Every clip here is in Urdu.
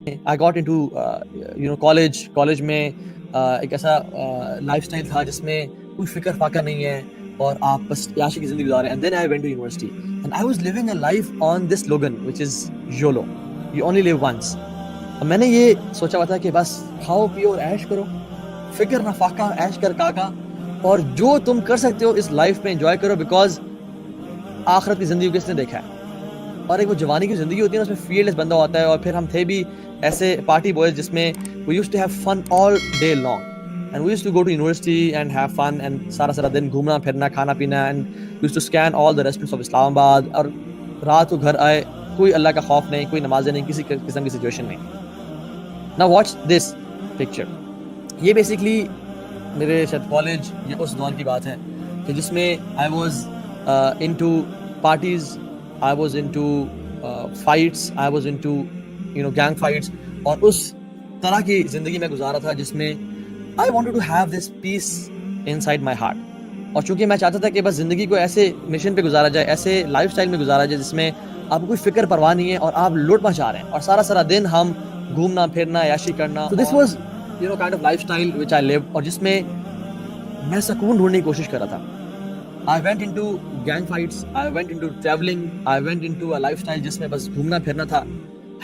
I got into کالج میں ایک ایسا لائف اسٹائل تھا جس میں کوئی فکر فاقہ نہیں ہے اور آپ بس عیاشی کی زندگی گزارے. And then I went to university and I was living a life on this slogan which is YOLO, you only live once. اور میں نے یہ سوچا ہوا تھا کہ بس کھاؤ پیو اور عیش کرو, فکر نہ فاقہ, عیش کر کاکا, اور جو تم کر سکتے ہو اس لائف میں انجوائے کرو, بیکاز آخرت کی زندگی کس نے دیکھا ہے. اور ایک وہ جوانی کی زندگی ہوتی ہے نا, اس میں فیلڈ لیس بندہ ہوتا ہے. اور پھر ہم تھے بھی ایسے پارٹی بوائز جس میں we used to have fun all day long, and we used to go to university and have fun, and سارا دن گھومنا پھرنا, کھانا پینا, and we used to scan all the restaurants of Islamabad. اور رات کو گھر آئے, کوئی اللہ کا خوف نہیں, کوئی نمازیں نہیں, کسی قسم کی سچویشن نہیں. نا واچ دس پکچر. یہ بیسکلی میرے شاید کالج یا اس دور کی بات ہے کہ جس میں I was into parties, I was into fights, I was into gang fights, اور اس طرح کی زندگی میں گزارا تھا جس میں I wanted to have this peace inside my heart. اور چونکہ میں چاہتا تھا کہ بس زندگی کو ایسے مشن پہ گزارا جائے, ایسے لائف سٹائل میں گزارا جائے جس میں آپ کو کوئی فکر پرواہ نہیں ہے اور آپ لوٹ مچا رہے ہیں, اور سارا دن ہم گھومنا پھرنا, عیاشی کرنا. So this was kind of lifestyle which I lived, اور جس میں میں سکون ڈھونڈنے کی کوشش کر رہا تھا. I went into gang fights, I went into traveling, I went into a lifestyle جس میں بس گھومنا پھرنا تھا.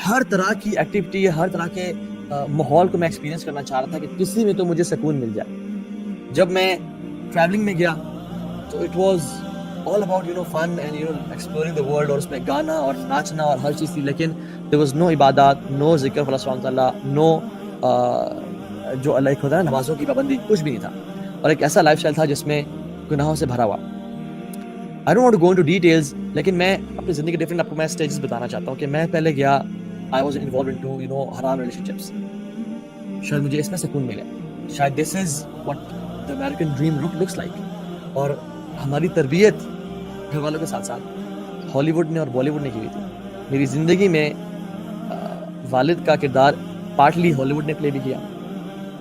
ہر طرح کی ایکٹیویٹی, ہر طرح کے ماحول کو میں ایکسپیرینس کرنا چاہ رہا تھا کہ کسی میں تو مجھے سکون مل جائے. جب میں ٹریولنگ میں گیا تو it was all about fun and exploring the world, اور اس میں گانا اور ناچنا اور ہر چیز تھی, لیکن there was no عبادات, no ذکر اللہ سبحانہ تعالیٰ, no جو اللہ ہوتا ہے نا نمازوں کی پابندی, کچھ بھی نہیں تھا. اور ایک ایسا لائف اسٹائل تھا جس میں گناہوں سے بھرا ہوا. I don't want to go into details, لیکن میں اپنی زندگی کے ڈفرینٹ آپ کو میں اسٹیجز بتانا چاہتا ہوں کہ میں پہلے گیا, I was involved into حرام relationships. شاید مجھے اس میں سکون ملے, شاید this is what the American dream looks like. اور ہماری تربیت گھر والوں کے ساتھ ساتھ ہالی ووڈ نے اور بالی ووڈ نے کی ہوئی تھی. میری زندگی میں والد کا کردار پارٹلی ہالی ووڈ نے پلے بھی کیا,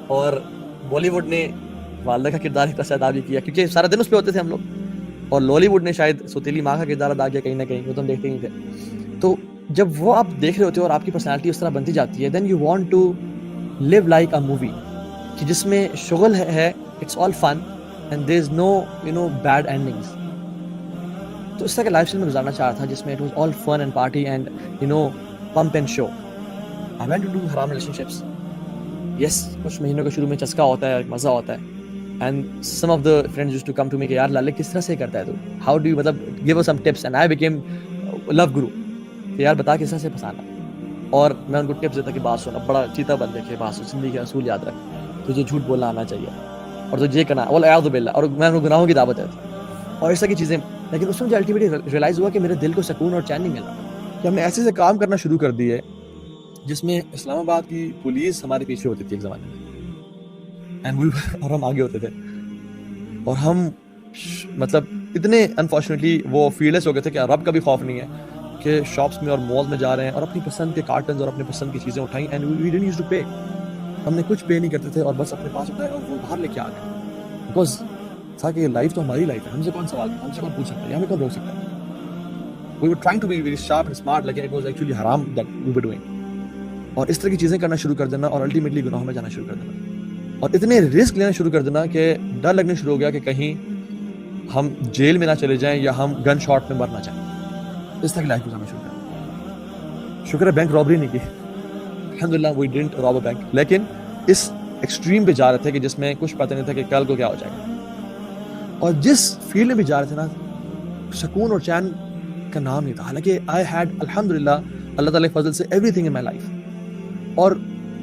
اور بالی ووڈ نے والدہ کا کردار ایک طرح سے ادا بھی کیا, کیونکہ سارا دن اس پہ ہوتے تھے ہم لوگ. اور لالی ووڈ نے شاید سوتیلی ماں کا کردار ادا کیا کہیں نہ کہیں, وہ تو ہم دیکھتے ہی تھے. تو جب وہ آپ دیکھ رہے ہوتے ہو اور آپ کی پرسنالٹی اس طرح بنتی جاتی ہے, then you want to live like a movie, کہ جس میں شغل ہے, it's all fun and there is no bad endings. تو اس طرح کا لائف اسٹائل میں گزارنا چاہ رہا تھا جس میں it was all fun and party and pomp and show. I went to do حرام ریلیشن شپس. یس, کچھ مہینوں کے شروع میں چسکا ہوتا ہے, مزہ ہوتا ہے. And some of the friends used to come to me کہ یار لالے کس طرح سے کرتا ہے تو, how do you مطلب give us some tips, and I became love guru کہ یار بتا کس طرح سے پھنسانا. اور میں ان کو ٹپس دیتا کہ بات سن, بڑا چیتا بن دیکھے, بات سن, زندگی کے اصول یاد رکھ, تجھے جھوٹ بولنا آنا چاہیے, اور تجھے یہ کرنا والعیاذ باللہ, اور میں ان کو گناہوں کی دعوت دیتا اور اس طرح کی چیزیں. لیکن اس میں مجھے الٹیمیٹلی ریئلائز ہوا کہ میرے دل کو سکون اور چین نہیں مل رہا, کہ ہم نے ایسے سے کام کرنا شروع کر دیے جس میں اسلام آباد کی پولیس ہمارے پیچھے ہوتی تھی ایک زمانے میں, اور ہم آگے ہوتے تھے. اور ہم مطلب اتنے انفارچونیٹلی وہ فیلڈلیس ہو گئے تھے کہ رب کا بھی خوف نہیں ہے, کہ شاپس میں اور مال میں جا رہے ہیں اور اپنی پسند کے کارٹنز اور اپنی پسند کی چیزیں اٹھائیں, and we didn't use to pay. ہم نے کچھ پے نہیں کرتے تھے اور بس اپنے پاس اٹھائے اور وہ باہر لے کے آ گئے, بیکاز تھا کہ لائف تو ہماری لائف ہے, ہم سے کون سوال, ہم سے کون پوچھ سکتا ہے, یا ہمیں کون روک سکتا ہے. We were trying to be very sharp and smart, لیکن اٹ واز ایکچولی حرام دیٹ وی ور ڈوئنگ. اور اس طرح کی چیزیں کرنا شروع کر دینا اور الٹیمیٹلی گناہوں میں جانا شروع کر دینا, اور اتنے رسک لینا شروع کر دینا کہ ڈر لگنے شروع ہو گیا کہ کہیں ہم جیل میں نہ چلے جائیں یا ہم گن شاٹ میں مر نہ جائیں. اس طرح کی لائف گزارنا شروع کر. شکر ہے بینک رابری نہیں کی, الحمدللہ وی ڈڈنٹ راب اے بینک, لیکن اس ایکسٹریم پہ جا رہے تھے کہ جس میں کچھ پتہ نہیں تھا کہ کل کو کیا ہو جائے گا. اور جس فیلڈ میں بھی جا رہے تھے نا, سکون اور چین کا نام نہیں تھا, حالانکہ آئی ہیڈ الحمدللہ اللہ تعالیٰ کے فضل سے every thing in my life. اور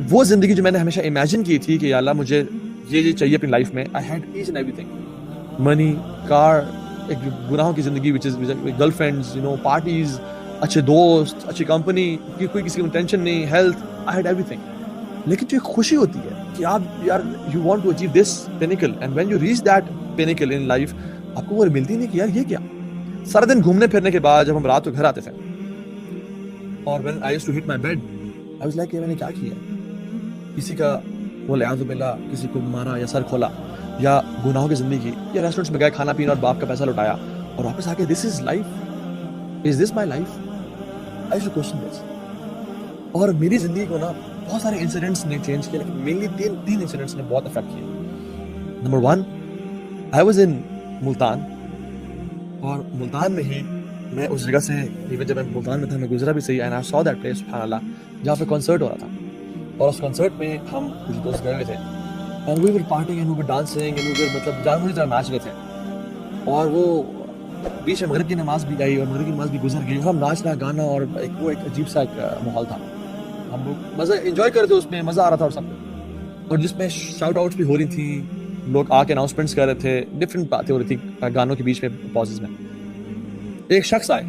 وہ زندگی جو میں نے ہمیشہ امیجن کی تھی کہ یا اللہ مجھے یہ چاہیے اپنی لائف میں, I had each and everything, money, car, ایک گناہوں کی زندگی which is girlfriends, parties, اچھے دوست, اچھی کمپنی, کوئی کسی کی ٹینشن نہیں, health, I had everything. لیکن جو ایک خوشی ہوتی ہے کہ آپ یار you want to achieve this pinnacle, and when you reach that pinnacle in life, آپ کو وہ ملتی نہیں کہ یار یہ کیا. سارا دن گھومنے پھرنے کے بعد جب ہم رات کو گھر آتے تھے, اور when I used to hit my bed, I was like کہ میں نے کیا کیا, کسی کا والعیاذ باللہ کسی کو مارا یا سر کھولا یا گناہوں کی زندگی, یا ریسٹورینٹس میں گئے کھانا پینا اور باپ کا پیسہ لٹایا اور واپس آ کے this is life, is this my life. I used to question this. اور میری زندگی کو نا بہت سارے انسیڈنٹس نے چینج کیا, لیکن مینلی تین انسیڈنٹس نے بہت افیکٹ کیا. Number 1, I was in Multan, اور ملتان میں ہی میں اس جگہ سے, ایون جب میں ملتان میں تھا میں گزرا بھی صحیح, and I so that place سبحان اللہ, جہاں پہ کنسرٹ ہو رہا تھا. اور اس کنسرٹ میں ہم کچھ دوست گئے ہوئے تھے, and we were partying and we were dancing and we were مطلب جان بوجھ طرح ناچ رہے تھے. اور وہ بیچ میں مغرب کی نماز بھی گئی اور مغرب کی نماز بھی گزر گئی, ہم ناچنا گانا, اور وہ ایک عجیب سا ایک ماحول تھا. ہم لوگ مزہ انجوائے کر رہے تھے, اس میں مزہ آ رہا تھا اور سب کو, اور جس میں شاؤٹ آؤٹس بھی ہو رہی تھیں, لوگ آ کے اناؤنسمنٹس کر رہے تھے, ڈفرینٹ باتیں ہو رہی تھی گانوں کے بیچ میں پازز میں. ایک شخص آئے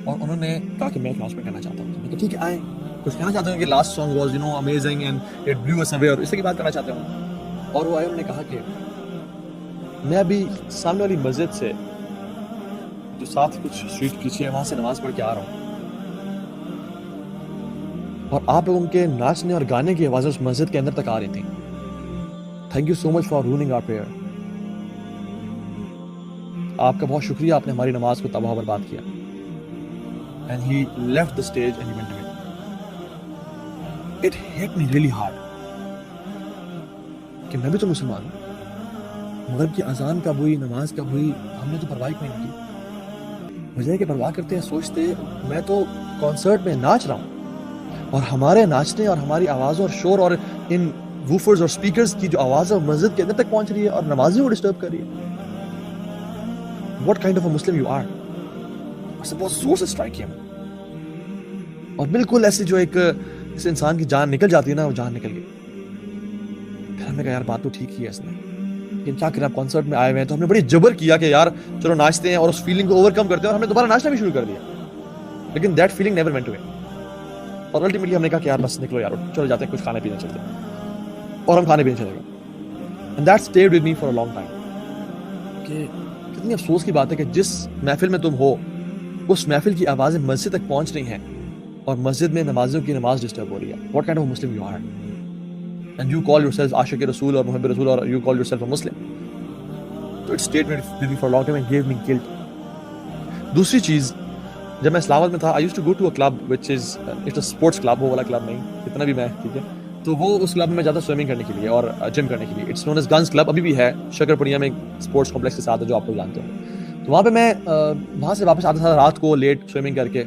اور انہوں نے کہا کہ میں اناؤنسمنٹ کرنا چاہتا ہوں. میں کہ ٹھیک ہے آئیں, کچھ کہنا چاہتے ہیں کہ last song was amazing and it blew us away, اور اس کی بات کرنا چاہتے ہوں. اور وہ آئے, انہوں نے کہا کہ میں ابھی سامنے والی مسجد سے جو ساتھ کچھ اسٹریٹ پیچھے ہے وہاں سے نماز پڑھ کے آ رہا ہوں, اور آپ لوگوں کے ناچنے اور گانے کی آوازیں اس مسجد کے اندر تک آ رہی تھیں. Thank you so much for running our prayer. آپ کا بہت شکریہ, آپ نے ہماری نماز کو تباہ و برباد کیا. And he left the stage and he went away. It hit me really hard کہ میں بھی تو مسلمان ہوں, مغرب کی اذان کب ہوئی, نماز کب ہوئی, ہم نے تو پرواہ نہیں کی. مجھے کہ پرواہ کرتے ہیں, سوچتے میں تو کنسرٹ میں ناچ رہا ہوں, اور ہمارے ناچنے اور ہماری آوازوں اور شور اور ان ووفرز اور سپیکرز کی جو آواز ہے مسجد کے اندر تک پہنچ رہی ہے اور نمازیوں کو ڈسٹرب کر رہی ہے. What kind of a Muslim you are? بہت زور سے اسٹرائک کیا, اور بالکل ایسے جو ایک اس انسان کی جان نکل جاتی ہے نا, وہ جان نکل گئی. پھر ہم نے کہا یار بات تو ٹھیک ہی ہے اس نے, لیکن کیا کریں, آپ کنسرٹ میں آئے ہوئے ہیں. تو ہم نے بڑی جبر کیا کہ یار چلو ناچتے ہیں اور اس فیلنگ کو اوور کم کرتے ہیں, اور ہم نے دوبارہ ناچنا بھی شروع کر دیا. لیکن that feeling never went away, اور الٹیمیٹلی ہم نے کہا کہ یار بس نکلو یار, چلو جاتے ہیں کچھ کھانے پینے چلتے ہیں, اور ہم کھانے پینے چلے گئے. And that stayed with me for a long time کہ کتنی افسوس کی بات ہے کہ جس محفل میں تم ہو اس محفل کی آوازیں مسجد تک پہنچ رہی ہیں, اور مسجد میں نمازیوں کی نماز ڈسٹرب ہو رہی ہے. What kind of a Muslim you are? And you call yourself عاشق رسول اور محب رسول, اور you call yourself a Muslim. So it stayed with me for a long time and gave me guilt. دوسری چیز, جب میں اسلام آباد میں تھا, I used to go to a club which is it's a sports club, وہ والا کلب نہیں, اتنا بھی میں ٹھیک ہے, تو وہ اس کلب میں جاتا سوئمنگ کرنے کے لیے اور جم کرنے کے لیے. It's known as Guns Club, ابھی بھی ہے شکر پوریا میں, اسپورٹس کمپلیکس کے ساتھ ہے جو آپ لوگ جانتے ہو. تو وہاں پہ میں وہاں سے واپس آتا تھا رات کو لیٹ سوئمنگ کر کے.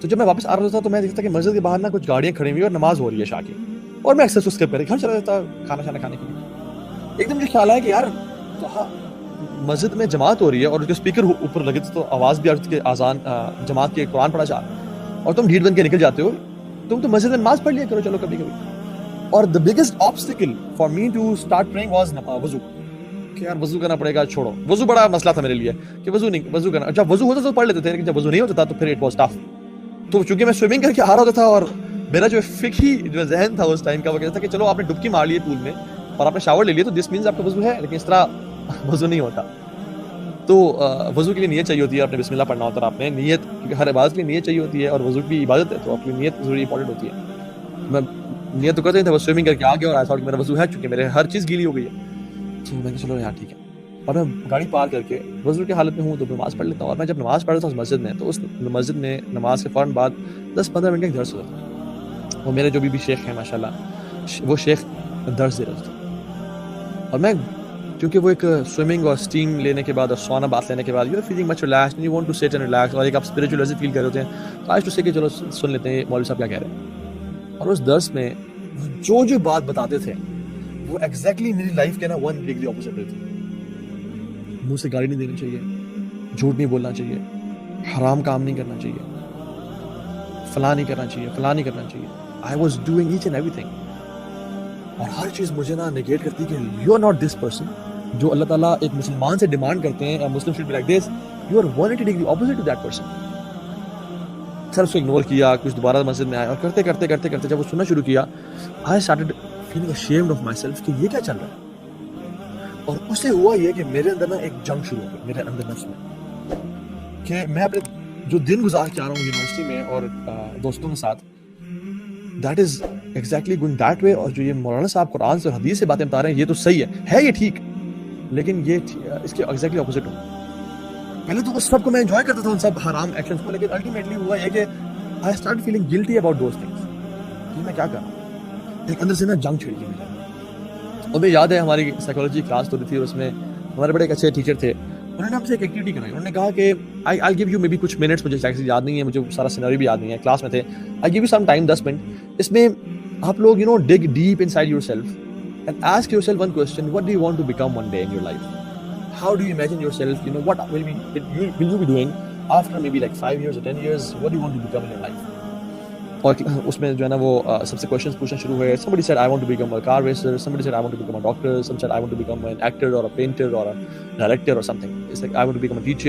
تو جب میں واپس آ رہا تھا تو میں دیکھتا کہ مسجد کے باہر نا کچھ گاڑیاں کھڑی ہوئی اور نماز ہو رہی ہے عشاء کی, اور میں اکثر اسکپ کر کے گھر چلا جاتا کھانا کھانے کے لیے. ایک دم مجھے خیال آیا کہ یار مسجد میں جماعت ہو رہی ہے اور جو اسپیکر اوپر لگے تھے تو آواز بھی آ رہی تھی کہ اذان جماعت کے قرآن پڑھا جا رہا ہے, اور تم ڈھیٹ بن کے نکل جاتے ہو. تم تو مسجد میں نماز پڑھ لیا کرو چلو کبھی کبھی. اور the biggest obstacle for me to start praying was وضو, کہ یار وضو کرنا پڑے گا, چھوڑو. وضو بڑا مسئلہ تھا میرے لیے کہ وضو کرنا, جب وضو ہوتا تو پڑھ لیتے تھے, لیکن جب وضو نہیں ہوتا تھا تو پھر اٹ واز ٹف. تو چونکہ میں سوئمنگ کر کے آ رہا ہوتا تھا, اور میرا جو فقہی جو ذہن تھا اس ٹائم کا وہ کہتا تھا کہ چلو آپ نے ڈبکی مار لی ہے پول میں اور آپ نے شاور لے لیا تو دس مینز آپ کا وضو ہے, لیکن اس طرح وضو نہیں ہوتا. تو وضو کے لیے نیت چاہیے ہوتی ہے, آپ نے بسم اللہ پڑھنا ہوتا ہے, آپ نے نیت, کیونکہ ہر عبادت کے لیے نیت چاہیے ہوتی ہے, اور وضو کی عبادت ہے تو آپ کی نیت ضروری امپورٹنٹ ہوتی ہے. میں نیت تو کرتے نہیں تھا, بس سوئمنگ کر کے آ گیا اور ایسا کہ میرا وضو ہے, چونکہ میرے ہر چیز گیلی ہو گئی ہے. تو میں کہ چلو یار ٹھیک ہے, اور میں گاڑی پار کر کے وضو کی حالت میں ہوں تو نماز پڑھ لیتا ہوں. اور میں جب نماز پڑھ رہا تھا اس مسجد میں, تو اس مسجد میں نماز کے فوراً بعد 10-15 منٹ کا درس ہوتا تھا. وہ میرے جو بھی شیخ ہیں ماشاء اللہ, وہ شیخ درس دے رہے تھے, اور میں کیونکہ وہ ایک سوئمنگ اور اسٹیم لینے کے بعد اور سونا بات لینے کے بعد you are feeling much relaxed and you want to sit and relax, اور ایک آپ اسپرچوئل ایسے فیل کر رہے ہوتے ہیں, تو آج تو سے کہ چلو سن لیتے ہیں مولوی صاحب کیا کہہ رہے ہیں. اور اس درس میں جو بات بتاتے تھے وہ ایگزیکٹلی میری لائف کے نا 1 ڈگری اپوزٹ تھی. منہ سے گالی نہیں دینی چاہیے, جھوٹ نہیں بولنا چاہیے, حرام کام نہیں کرنا چاہیے, فلاں نہیں کرنا چاہیے, فلاں نہیں کرنا چاہیے. I was doing each and everything, اور ہر چیز مجھے نا نگیٹ کرتی کہ you are not this person جو اللہ تعالیٰ ایک مسلمان سے ڈیمانڈ کرتے ہیں, Muslim should be like this, you are 180 degree opposite to that person. Sir اس کو اگنور کیا, کچھ دوبارہ مسجد میں آئے, اور کرتے کرتے کرتے کرتے جب وہ سننا شروع کیا, I started feeling ashamed of myself کہ یہ کیا چل رہا ہے. اور اس سے ہوا یہ کہ میرے اندر نا ایک جنگ شروع ہو گئی میرے اندر نفس میں, کہ میں اپنے جو دن گزار کے آ رہا ہوں یونیورسٹی میں اور دوستوں کے ساتھ, that is exactly going that way. اور جو یہ مولانا صاحب قرآن سے حدیث سے باتیں بتا رہے ہیں یہ تو صحیح ہے یہ ٹھیک, لیکن یہ اس کے ایگزیکٹلی اپوزٹ ہوں. پہلے تو اس سب کو میں انجوائے کرتا تھا ان سب حرام ایکشنز کو, لیکن الٹیمیٹلی ہوا یہ کہ I start feeling guilty about those things. یہ میں کیا کر رہا ہوں. ایک اندر سے نا جنگ چھڑ گئی مجھے. اور مجھے یاد ہے ہماری سائیکالوجی کلاس ہو رہی تھی اور اس میں ہمارے بڑے ایک اچھے ٹیچر تھے. انہوں نے ہم سے ایک ایکٹیویٹی کرائی. انہوں نے کہا کہ آئی گیو یو مے بی کچھ منٹس, مجھے ایکچولی یاد نہیں ہے, مجھے سارا سینیریو بھی یاد نہیں ہے, کلاس میں تھے. I give you some time 10 minute. اس میں آپ لوگ dig deep inside yourself and ask yourself one question, what do you want to become one day in your life. How do you imagine yourself, what will you be doing after maybe like 5 years or 10 years? What do you want to become in your life? اور اس میں جو ہے نا وہ سب سے کوشچنس پوچھنا شروع ہوئے. Somebody said I want to become a car racer, somebody said I want to become a doctor, some said I want to become an actor or a painter or a director or something. It's like I want to become a teacher.